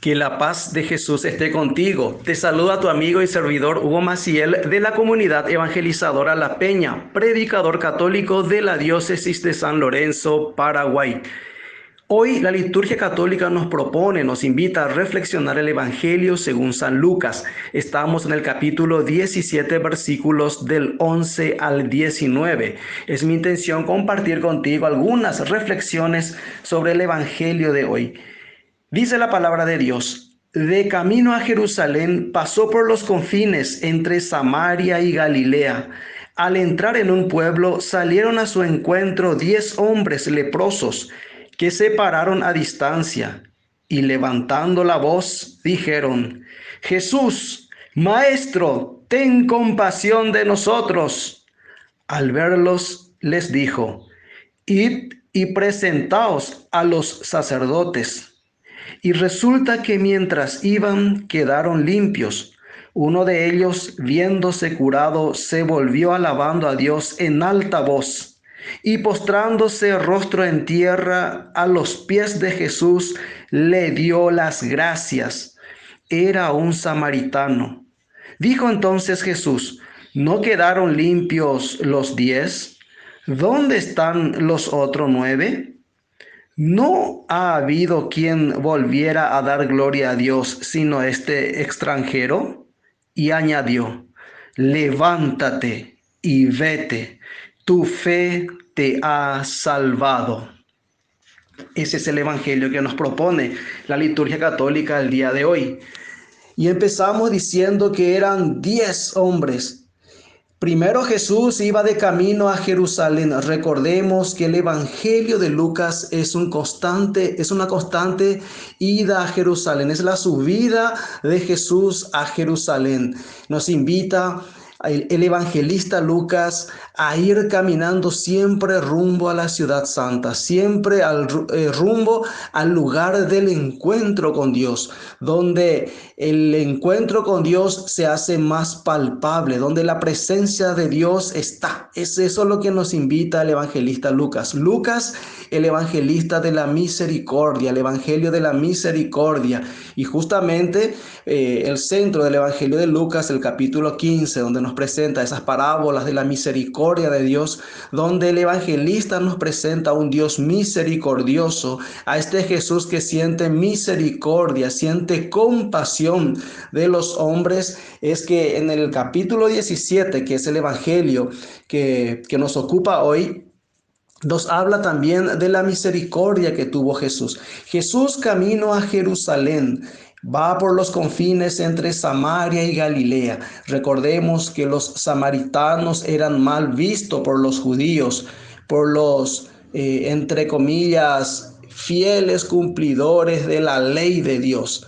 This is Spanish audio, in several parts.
Que la paz de Jesús esté contigo. Te saluda tu amigo y servidor Hugo Maciel de la comunidad evangelizadora La Peña, predicador católico de la diócesis de San Lorenzo, Paraguay. Hoy la liturgia católica nos invita a reflexionar el Evangelio según San Lucas. Estamos en el capítulo 17, versículos del 11 al 19. Es mi intención compartir contigo algunas reflexiones sobre el Evangelio de hoy. Dice la palabra de Dios: de camino a Jerusalén pasó por los confines entre Samaria y Galilea. Al entrar en un pueblo salieron a su encuentro 10 hombres leprosos que se pararon a distancia y levantando la voz dijeron: Jesús, Maestro, ten compasión de nosotros. Al verlos les dijo: id y presentaos a los sacerdotes. Y resulta que mientras iban quedaron limpios. Uno de ellos, viéndose curado, se volvió alabando a Dios en alta voz y postrándose rostro en tierra a los pies de Jesús, le dio las gracias. Era un samaritano. Dijo entonces Jesús: ¿no quedaron limpios los 10? ¿Dónde están los otros 9? No ha habido quien volviera a dar gloria a Dios sino este extranjero. Y añadió: levántate y vete, tu fe te ha salvado. Ese es el evangelio que nos propone la liturgia católica el día de hoy. Y empezamos diciendo que eran 10 hombres. Primero Jesús iba de camino a Jerusalén. Recordemos que el Evangelio de Lucas es una constante ida a Jerusalén. Es la subida de Jesús a Jerusalén. Nos invita el evangelista Lucas a ir caminando siempre rumbo a la ciudad santa, siempre rumbo al lugar del encuentro con Dios, donde el encuentro con Dios se hace más palpable, donde la presencia de Dios está. Es eso lo que nos invita el evangelista Lucas. Lucas, el evangelista de la misericordia, el evangelio de la misericordia. Y justamente el centro del evangelio de Lucas, el capítulo 15, donde nos presenta esas parábolas de la misericordia de Dios, donde el evangelista nos presenta a un Dios misericordioso, a este Jesús que siente misericordia, siente compasión de los hombres. Es que en el capítulo 17, que es el evangelio que nos ocupa hoy, nos habla también de la misericordia que tuvo Jesús. Jesús camino a Jerusalén. Va por los confines entre Samaria y Galilea. Recordemos que los samaritanos eran mal vistos por los judíos, por los, entre comillas, fieles cumplidores de la ley de Dios.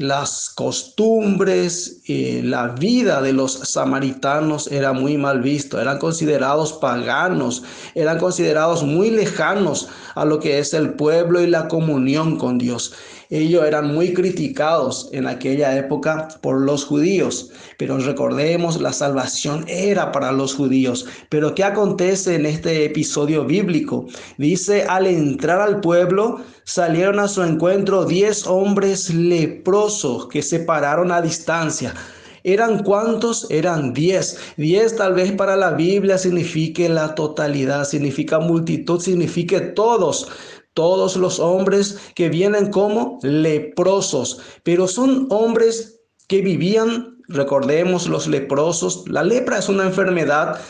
Las costumbres, la vida de los samaritanos era muy mal visto, eran considerados paganos, eran considerados muy lejanos a lo que es el pueblo y la comunión con Dios. Ellos eran muy criticados en aquella época por los judíos, pero recordemos, la salvación era para los judíos. Pero ¿qué acontece en este episodio bíblico? Dice: al entrar al pueblo, salieron a su encuentro 10 hombres leprosos que se pararon a distancia. ¿Eran cuántos? Eran 10. 10 tal vez para la Biblia signifique la totalidad, significa multitud, signifique todos. Todos los hombres que vienen como leprosos, pero son hombres que vivían, recordemos, los leprosos. La lepra es una enfermedad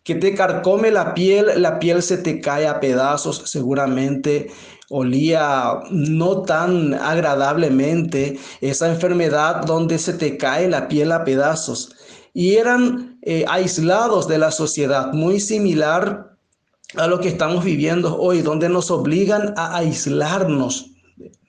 que te carcome la piel se te cae a pedazos. Seguramente olía no tan agradablemente esa enfermedad donde se te cae la piel a pedazos. Y eran aislados de la sociedad, muy similar a lo que estamos viviendo hoy, donde nos obligan a aislarnos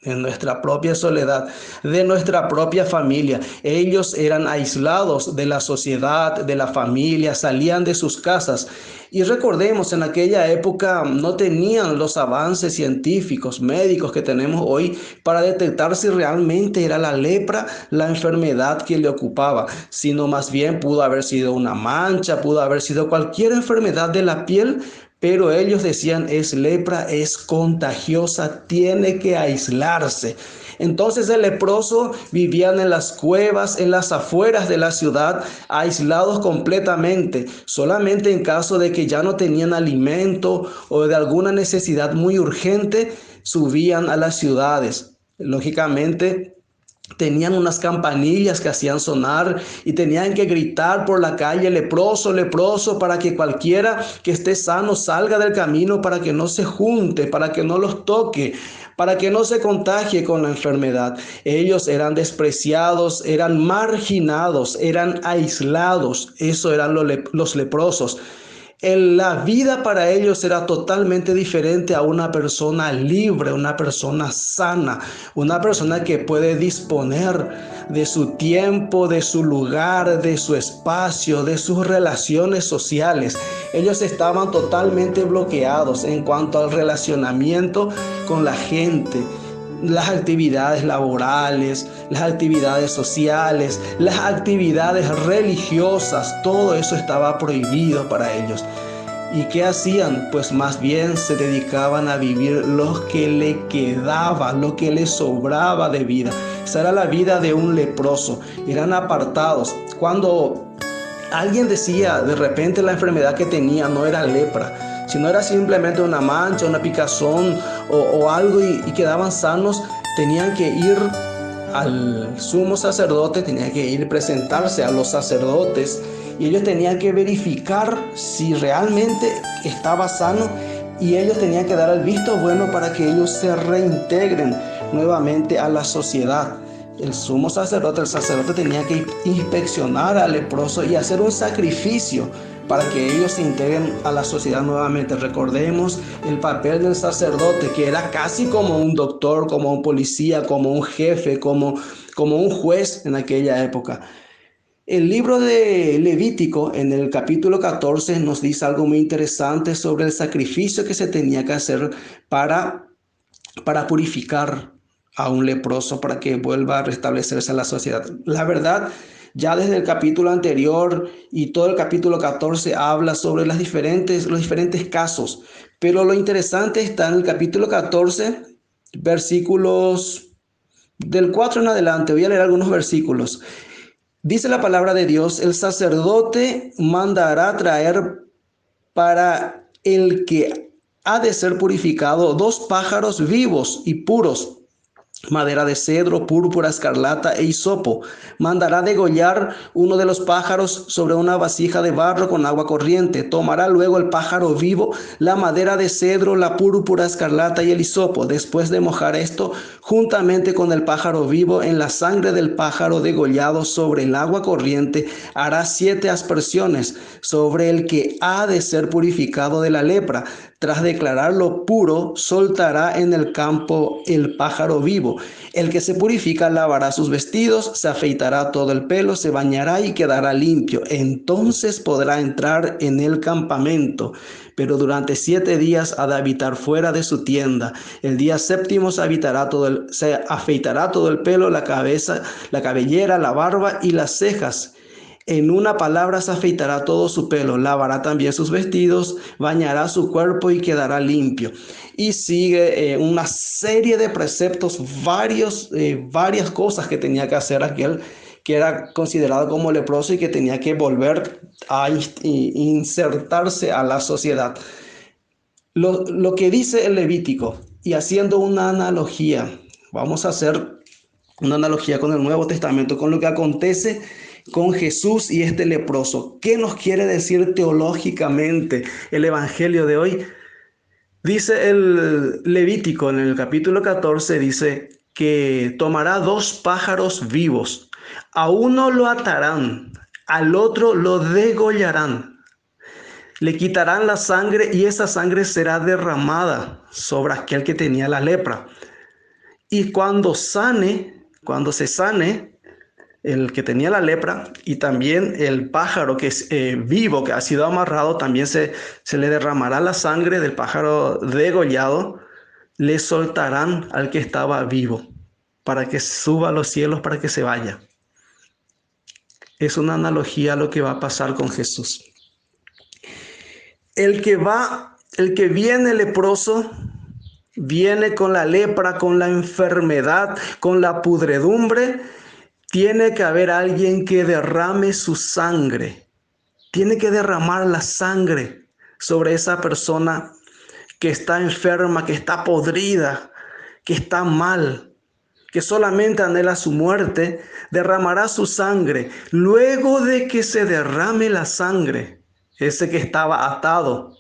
en nuestra propia soledad, de nuestra propia familia. Ellos eran aislados de la sociedad, de la familia, salían de sus casas. Y recordemos, en aquella época no tenían los avances científicos, médicos que tenemos hoy para detectar si realmente era la lepra la enfermedad que le ocupaba, sino más bien pudo haber sido una mancha, pudo haber sido cualquier enfermedad de la piel, Pero ellos decían, es lepra, es contagiosa, tiene que aislarse. Entonces el leproso vivían en las cuevas, en las afueras de la ciudad, aislados completamente. Solamente en caso de que ya no tenían alimento o de alguna necesidad muy urgente, subían a las ciudades. Lógicamente, tenían unas campanillas que hacían sonar y tenían que gritar por la calle, leproso, leproso, para que cualquiera que esté sano salga del camino, para que no se junte, para que no los toque, para que no se contagie con la enfermedad. Ellos eran despreciados, eran marginados, eran aislados. Eso eran los leprosos. La vida para ellos era totalmente diferente a una persona libre, una persona sana, una persona que puede disponer de su tiempo, de su lugar, de su espacio, de sus relaciones sociales. Ellos estaban totalmente bloqueados en cuanto al relacionamiento con la gente. Las actividades laborales, las actividades sociales, las actividades religiosas, todo eso estaba prohibido para ellos. ¿Y qué hacían? Pues más bien se dedicaban a vivir lo que le quedaba, lo que le sobraba de vida. Esa era la vida de un leproso. Eran apartados. Cuando alguien decía de repente la enfermedad que tenía no era lepra, sino era simplemente una mancha, una picazón o algo y quedaban sanos, tenían que ir al sumo sacerdote, tenían que ir a presentarse a los sacerdotes y ellos tenían que verificar si realmente estaba sano y ellos tenían que dar el visto bueno para que ellos se reintegren nuevamente a la sociedad. El sumo sacerdote, el sacerdote tenía que inspeccionar al leproso y hacer un sacrificio para que ellos se integren a la sociedad nuevamente. Recordemos el papel del sacerdote, que era casi como un doctor, como un policía, como un jefe, como un juez en aquella época. El libro de Levítico, en el capítulo 14, nos dice algo muy interesante sobre el sacrificio que se tenía que hacer para purificar a un leproso, para que vuelva a restablecerse en la sociedad. La verdad, ya desde el capítulo anterior y todo el capítulo 14 habla sobre los diferentes casos, pero lo interesante está en el capítulo 14, versículos del 4 en adelante. Voy a leer algunos versículos. Dice la palabra de Dios: el sacerdote mandará traer para el que ha de ser purificado 2 pájaros vivos y puros, madera de cedro, púrpura, escarlata e hisopo. Mandará degollar uno de los pájaros sobre una vasija de barro con agua corriente. Tomará luego el pájaro vivo, la madera de cedro, la púrpura, escarlata y el hisopo. Después de mojar esto juntamente con el pájaro vivo en la sangre del pájaro degollado sobre el agua corriente, hará 7 aspersiones sobre el que ha de ser purificado de la lepra. Tras declararlo puro, soltará en el campo el pájaro vivo. El que se purifica lavará sus vestidos, se afeitará todo el pelo, se bañará y quedará limpio. Entonces podrá entrar en el campamento. Pero durante 7 días ha de habitar fuera de su tienda. El día séptimo se afeitará todo el pelo, la cabeza, la cabellera, la barba y las cejas. En una palabra, se afeitará todo su pelo, lavará también sus vestidos, bañará su cuerpo y quedará limpio. Y sigue una serie de preceptos, varias cosas que tenía que hacer aquel que era considerado como leproso y que tenía que volver a insertarse a la sociedad. Lo que dice el Levítico, y haciendo una analogía, vamos a hacer una analogía con el Nuevo Testamento, con lo que acontece con Jesús y este leproso. ¿Qué nos quiere decir teológicamente el evangelio de hoy? Dice el Levítico en el capítulo 14, dice que tomará 2 pájaros vivos. A uno lo atarán, al otro lo degollarán. Le quitarán la sangre y esa sangre será derramada sobre aquel que tenía la lepra. Y cuando se sane, el que tenía la lepra y también el pájaro que es vivo, que ha sido amarrado, también se le derramará la sangre del pájaro degollado, le soltarán al que estaba vivo para que suba a los cielos, para que se vaya. Es una analogía a lo que va a pasar con Jesús. El que va El que viene leproso viene con la lepra, con la enfermedad, con la pudredumbre. Tiene que haber alguien que derrame su sangre. Tiene que derramar la sangre sobre esa persona que está enferma, que está podrida, que está mal, que solamente anhela su muerte. Derramará su sangre. Luego de que se derrame la sangre, ese que estaba atado,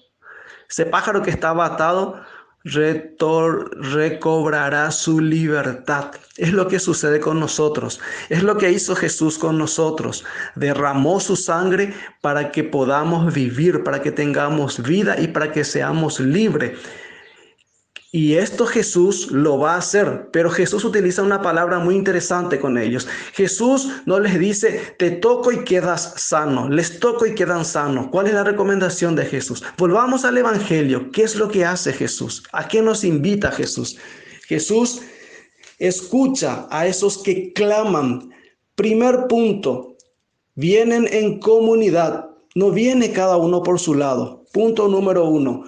ese pájaro que estaba atado, recobrará su libertad. Es lo que sucede con nosotros. Es lo que hizo Jesús con nosotros. Derramó su sangre para que podamos vivir, para que tengamos vida y para que seamos libres. Y esto Jesús lo va a hacer, pero Jesús utiliza una palabra muy interesante con ellos. Jesús no les dice, te toco y quedas sano, les toco y quedan sanos. ¿Cuál es la recomendación de Jesús? Volvamos al Evangelio. ¿Qué es lo que hace Jesús? ¿A qué nos invita Jesús? Jesús escucha a esos que claman. Primer punto, vienen en comunidad, no viene cada uno por su lado. Punto número 1.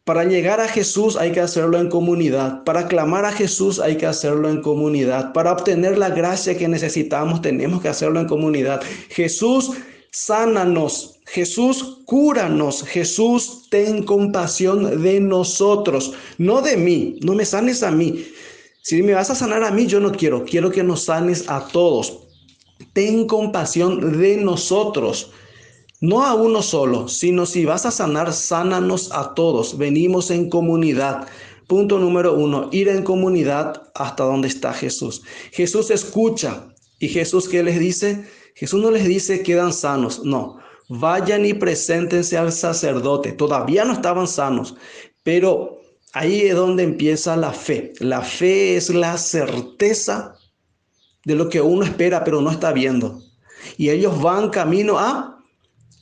Para llegar a Jesús hay que hacerlo en comunidad. Para clamar a Jesús hay que hacerlo en comunidad. Para obtener la gracia que necesitamos tenemos que hacerlo en comunidad. Jesús, sánanos. Jesús, cúranos. Jesús, ten compasión de nosotros. No de mí. No me sanes a mí. Si me vas a sanar a mí, yo no quiero. Quiero que nos sanes a todos. Ten compasión de nosotros. No a uno solo, sino si vas a sanar, sánanos a todos. Venimos en comunidad. Punto número 1, ir en comunidad hasta donde está Jesús. Jesús escucha. ¿Y Jesús qué les dice? Jesús no les dice quedan sanos. No, vayan y preséntense al sacerdote. Todavía no estaban sanos, pero ahí es donde empieza la fe. La fe es la certeza de lo que uno espera, pero no está viendo. Y ellos van camino a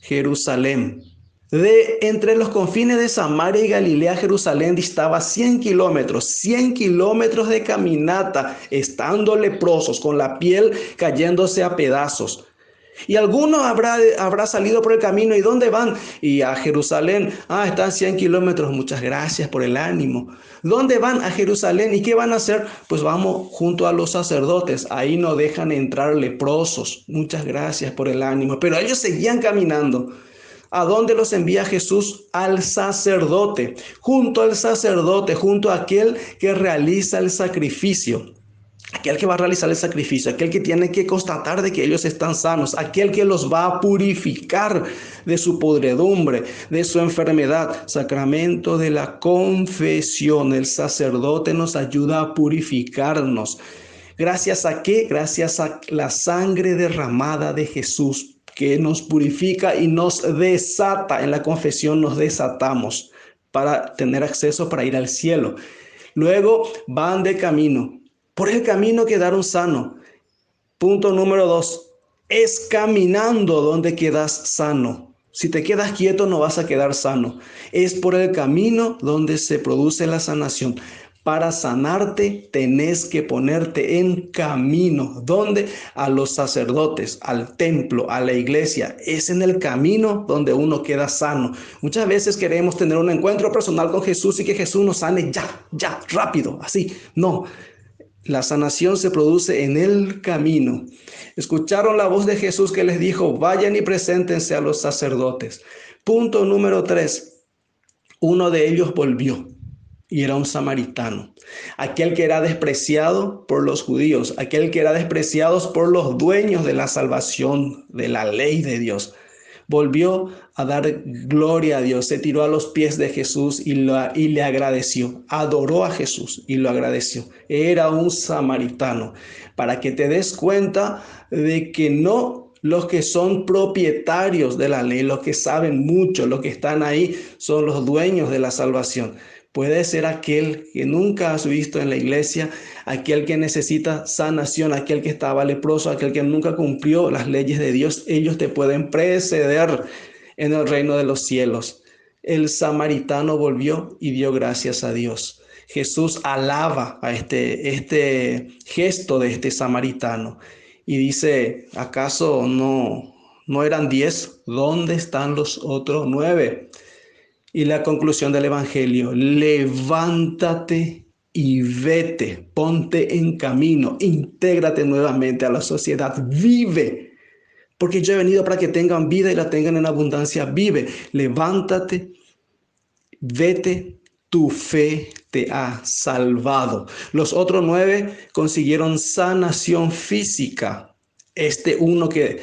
Jerusalén. De entre los confines de Samaria y Galilea, Jerusalén distaba 100 kilómetros de caminata, estando leprosos, con la piel cayéndose a pedazos. Y alguno habrá salido por el camino. ¿Y dónde van? Y a Jerusalén. Están 100 kilómetros. Muchas gracias por el ánimo. ¿Dónde van? A Jerusalén. ¿Y qué van a hacer? Pues vamos junto a los sacerdotes. Ahí no dejan entrar leprosos. Muchas gracias por el ánimo. Pero ellos seguían caminando. ¿A dónde los envía Jesús? Al sacerdote. Junto al sacerdote, junto a aquel que realiza el sacrificio. Aquel que va a realizar el sacrificio, aquel que tiene que constatar de que ellos están sanos, aquel que los va a purificar de su podredumbre, de su enfermedad. Sacramento de la confesión. El sacerdote nos ayuda a purificarnos. ¿Gracias a qué? Gracias a la sangre derramada de Jesús, que nos purifica y nos desata. En la confesión nos desatamos para tener acceso para ir al cielo. Luego van de camino. Por el camino quedaron sanos. Punto número 2. Es caminando donde quedas sano. Si te quedas quieto no vas a quedar sano. Es por el camino donde se produce la sanación. Para sanarte tenés que ponerte en camino. ¿Dónde? A los sacerdotes, al templo, a la iglesia. Es en el camino donde uno queda sano. Muchas veces queremos tener un encuentro personal con Jesús y que Jesús nos sane ya, rápido, así. No. La sanación se produce en el camino. Escucharon la voz de Jesús que les dijo, vayan y preséntense a los sacerdotes. Punto número 3. Uno de ellos volvió y era un samaritano. Aquel que era despreciado por los judíos, aquel que era despreciado por los dueños de la salvación, de la ley de Dios. Volvió a dar gloria a Dios, se tiró a los pies de Jesús y le agradeció, adoró a Jesús y lo agradeció. Era un samaritano, para que te des cuenta de que no los que son propietarios de la ley, los que saben mucho, los que están ahí, son los dueños de la salvación. Puede ser aquel que nunca has visto en la iglesia, aquel que necesita sanación, aquel que estaba leproso, aquel que nunca cumplió las leyes de Dios. Ellos te pueden preceder en el reino de los cielos. El samaritano volvió y dio gracias a Dios. Jesús alaba a este gesto de este samaritano y dice, ¿acaso no eran 10? ¿Dónde están los otros 9? Y la conclusión del Evangelio: levántate y vete, ponte en camino, intégrate nuevamente a la sociedad, vive, porque yo he venido para que tengan vida y la tengan en abundancia. Vive, levántate, vete, tu fe te ha salvado. Los otros 9 consiguieron sanación física. Este uno que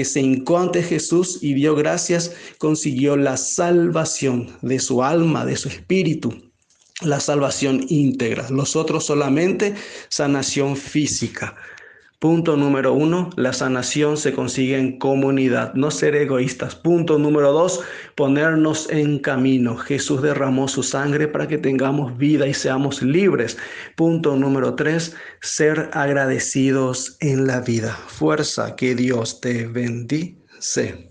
se hincó ante Jesús y dio gracias, consiguió la salvación de su alma, de su espíritu, la salvación íntegra. Los otros solamente sanación física. Punto número 1, la sanación se consigue en comunidad, no ser egoístas. Punto número 2, ponernos en camino. Jesús derramó su sangre para que tengamos vida y seamos libres. Punto número 3, ser agradecidos en la vida. Fuerza, que Dios te bendice.